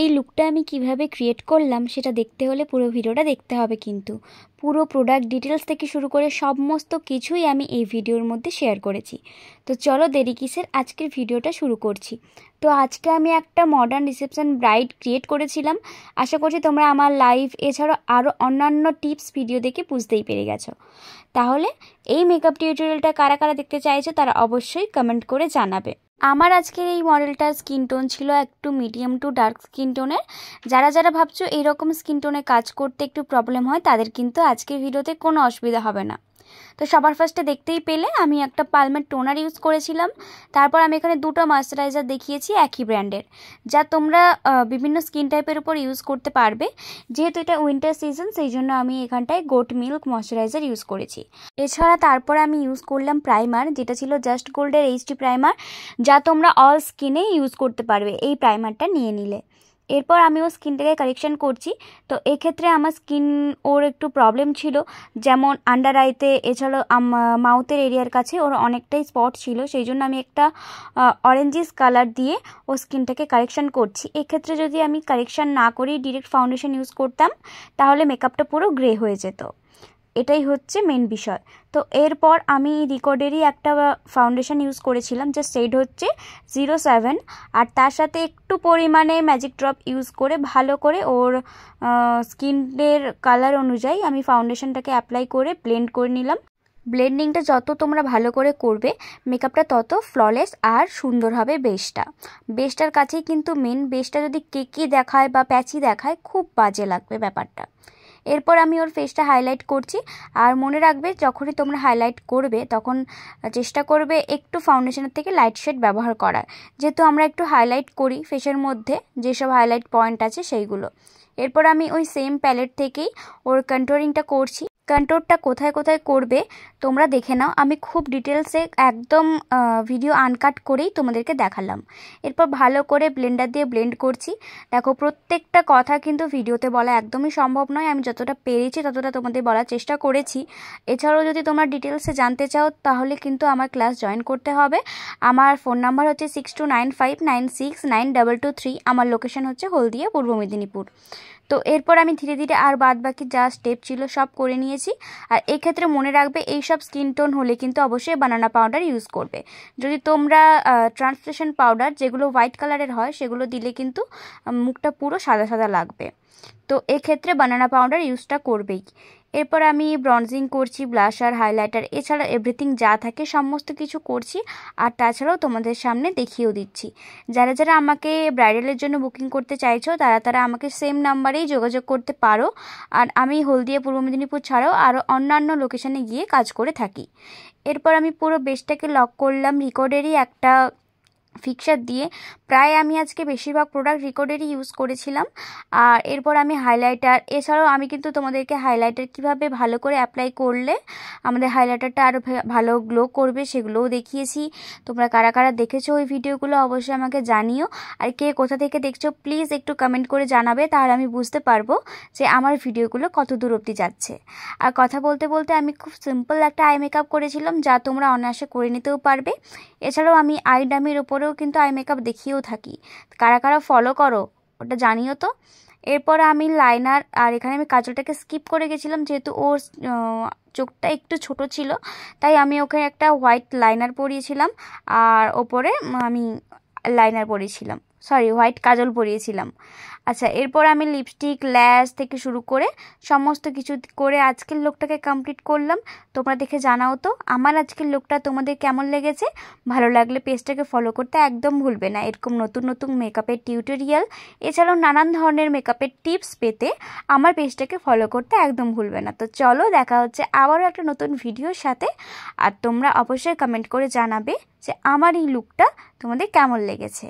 এই লুকটা আমি কিভাবে ক্রিয়েট করলাম সেটা দেখতে হলে পুরো ভিডিওটা দেখতে হবে, কিন্তু পুরো প্রোডাক্ট ডিটেলস থেকে শুরু করে সমস্ত কিছুই আমি এই ভিডিওর মধ্যে শেয়ার করেছি। তো চলো দেরি কিসের, আজকের ভিডিওটা শুরু করছি। তো আজকে আমি একটা মডার্ন রিসেপশন ব্রাইড ক্রিয়েট করেছিলাম। আশা করছি তোমরা আমার লাইভ এছাড়াও আরও অন্যান্য টিপস ভিডিও দেখে বুঝতেই পেরে গেছো। তাহলে এই মেকআপ টিউটোরিয়ালটা কারা কারা দেখতে চাইছো তারা অবশ্যই কমেন্ট করে জানাবে। আমার আজকের এই মডেলটার স্কিন টোন ছিল একটু মিডিয়াম টু ডার্ক স্কিন টোনের। যারা যারা ভাবছো এইরকম স্কিন টোনে কাজ করতে একটু প্রবলেম হয় তাদের কিন্তু আজকের ভিডিওতে কোনো অসুবিধা হবে না। তো সবার ফার্স্টে দেখতেই পেলে আমি একটা পালমের টোনার ইউজ করেছিলাম। তারপর আমি এখানে দুটো ময়েশ্চারাইজার দেখিয়েছি একই ব্র্যান্ডের, যা তোমরা বিভিন্ন স্কিন টাইপের উপর ইউজ করতে পারবে। যেহেতু এটা উইন্টার সিজন সেই জন্য আমি এখানটায় গোট মিল্ক ময়েশ্চারাইজার ইউজ করেছি। এছাড়া তারপরে আমি ইউজ করলাম প্রাইমার, যেটা ছিল জাস্ট গোল্ডের এইচডি প্রাইমার, যা তোমরা অল স্কিনে ইউজ করতে পারবে এই প্রাইমারটা নিয়ে নিলে। এরপর আমি ওর স্কিনটাকে কারেকশন করছি। তো এক্ষেত্রে আমার স্কিন ওর একটু প্রবলেম ছিল, যেমন আন্ডার আইতে এছাড়াও মাউথের এরিয়ার কাছে ওর অনেকটাই স্পট ছিল, সেই জন্য আমি একটা অরেঞ্জিস কালার দিয়ে ও স্কিনটাকে কারেকশন করছি। এক্ষেত্রে যদি আমি কারেকশন না করি ডিরেক্ট ফাউন্ডেশন ইউজ করতাম তাহলে মেকআপটা পুরো গ্রে হয়ে যেত। এটাই হচ্ছে মেন বিষয়। তো এরপর আমি রিকর্ডেরই একটা ফাউন্ডেশন ইউজ করেছিলাম, যে শেড হচ্ছে 07, আর তার সাথে একটু পরিমাণে ম্যাজিক ড্রপ ইউজ করে ভালো করে ওর স্কিনের কালার অনুযায়ী আমি ফাউন্ডেশনটাকে অ্যাপ্লাই করে ব্লেন্ড করে নিলাম। ব্লেন্ডিংটা যত তোমরা ভালো করে করবে মেকআপটা তত ফ্ললেস আর সুন্দর হবে। বেসটার কাছেই কিন্তু মেন, বেসটা যদি কেকি দেখায় বা প্যাচি দেখায় খুব বাজে লাগবে ব্যাপারটা। এরপর আমি ওর ফেসটা হাইলাইট করছি। আর মনে রাখবে যখনই তোমরা হাইলাইট করবে তখন চেষ্টা করবে একটু ফাউন্ডেশনের থেকে লাইট শেড ব্যবহার করার, যেহেতু আমরা একটু হাইলাইট করি ফেসের মধ্যে যেসব হাইলাইট পয়েন্ট আছে সেইগুলো। এরপর আমি ওই সেম প্যালেট থেকেই ওর কন্ট্রোলিংটা করছি। কন্ট্রোলটা কোথায় কোথায় করবে তোমরা দেখে নাও, আমি খুব ডিটেলসে একদম ভিডিও আনকাট করেই তোমাদেরকে দেখালাম। এরপর ভালো করে ব্লেন্ডার দিয়ে ব্লেন্ড করছি। দেখো প্রত্যেকটা কথা কিন্তু ভিডিওতে বলা একদমই সম্ভব নয়, আমি যতটা পেরেছি ততটা তোমাদের বলার চেষ্টা করেছি। এছাড়াও যদি তোমরা ডিটেলসে জানতে চাও তাহলে কিন্তু আমার ক্লাস জয়েন করতে হবে। আমার ফোন নাম্বার হচ্ছে 6295969223। আমার লোকেশন হচ্ছে হলদিয়া, পূর্ব মেদিনীপুর। তো এরপর আমি ধীরে ধীরে আর বাদ বাকি যা স্টেপ ছিল সব করে নিয়েছি। আর এক্ষেত্রে মনে রাখবে এইসব স্কিন টোন হলে কিন্তু অবশ্যই বানানা পাউডার ইউজ করবে। যদি তোমরা ট্রান্সলেশন পাউডার যেগুলো হোয়াইট কালারের হয় সেগুলো দিলে কিন্তু মুখটা পুরো সাদা সাদা লাগবে। তো এক্ষেত্রে বানানা পাউডার ইউজটা করবেই। এরপর আমি ব্রনজিং করছি, ব্লাশার, হাইলাইটার এছাড়া এভরিথিং যা থাকে সমস্ত কিছু করছি। আর তাছাড়াও তোমাদের সামনে দেখিয়েও দিচ্ছি। যারা যারা আমাকে ব্রাইডালের জন্য বুকিং করতে চাইছো তারা আমাকে সেম নাম্বারেই যোগাযোগ করতে পারো। আর আমি হলদিয়া, পূর্ব মেদিনীপুর ছাড়াও আরও অন্যান্য লোকেশানে গিয়ে কাজ করে থাকি। এরপর আমি পুরো বেসটাকে লক করলাম রিকর্ডেরই একটা ফিক্সার দিয়ে। প্রায় আমি আজকে বেশিরভাগ প্রোডাক্ট রিকর্ডেরই ইউজ করেছিলাম। আর এরপর আমি হাইলাইটার, এছাড়াও আমি কিন্তু তোমাদেরকে হাইলাইটার কিভাবে ভালো করে অ্যাপ্লাই করলে আমাদের হাইলাইটারটা আরও ভালো গ্লো করবে সেগুলোও দেখিয়েছি। তোমরা কারা কারা দেখেছো ওই ভিডিওগুলো অবশ্যই আমাকে জানিও। আর কে কোথা থেকে দেখছো প্লিজ একটু কমেন্ট করে জানাবে, তাহলে আমি বুঝতে পারবো যে আমার ভিডিওগুলো কত দূর অবধি যাচ্ছে। আর কথা বলতে বলতে আমি খুব সিম্পল একটা আই মেকআপ করেছিলাম, যা তোমরা অনায়াসে করে নিতেও পারবে। এছাড়াও আমি আই ডামির ওপরেও কিন্তু আই মেকআপ দেখিয়েও থাকি, কারা কারা ফলো করো ওটা জানিও তো। এরপর আমি লাইনার, আর এখানে আমি কাজলটাকে স্কিপ করে গেছিলাম যেহেতু ওর চোখটা একটু ছোট ছিল, তাই আমি ওকে একটা হোয়াইট লাইনার পরিয়েছিলাম। আর ওপরে আমি লাইনার পরিয়েছিলাম, হোয়াইট কাজল পরিয়েছিলাম। আচ্ছা, এরপর আমি লিপস্টিক, ল্যাশ থেকে শুরু করে সমস্ত কিছু করে আজকের লুকটাকে কমপ্লিট করলাম। তোমরা দেখে জানাও তো আমার আজকের লুকটা তোমাদের কেমন লেগেছে। ভালো লাগলে পেজটাকে ফলো করতে একদম ভুলবে না। এরকম নতুন নতুন মেকআপের টিউটোরিয়াল এছাড়াও নানান ধরনের মেকআপের টিপস পেতে আমার পেজটাকে ফলো করতে একদম ভুলবে না। তো চলো দেখা হচ্ছে আবারও একটা নতুন ভিডিওর সাথে। আর তোমরা অবশ্যই কমেন্ট করে জানাবে যে আমার এই লুকটা তোমাদের কেমন লেগেছে।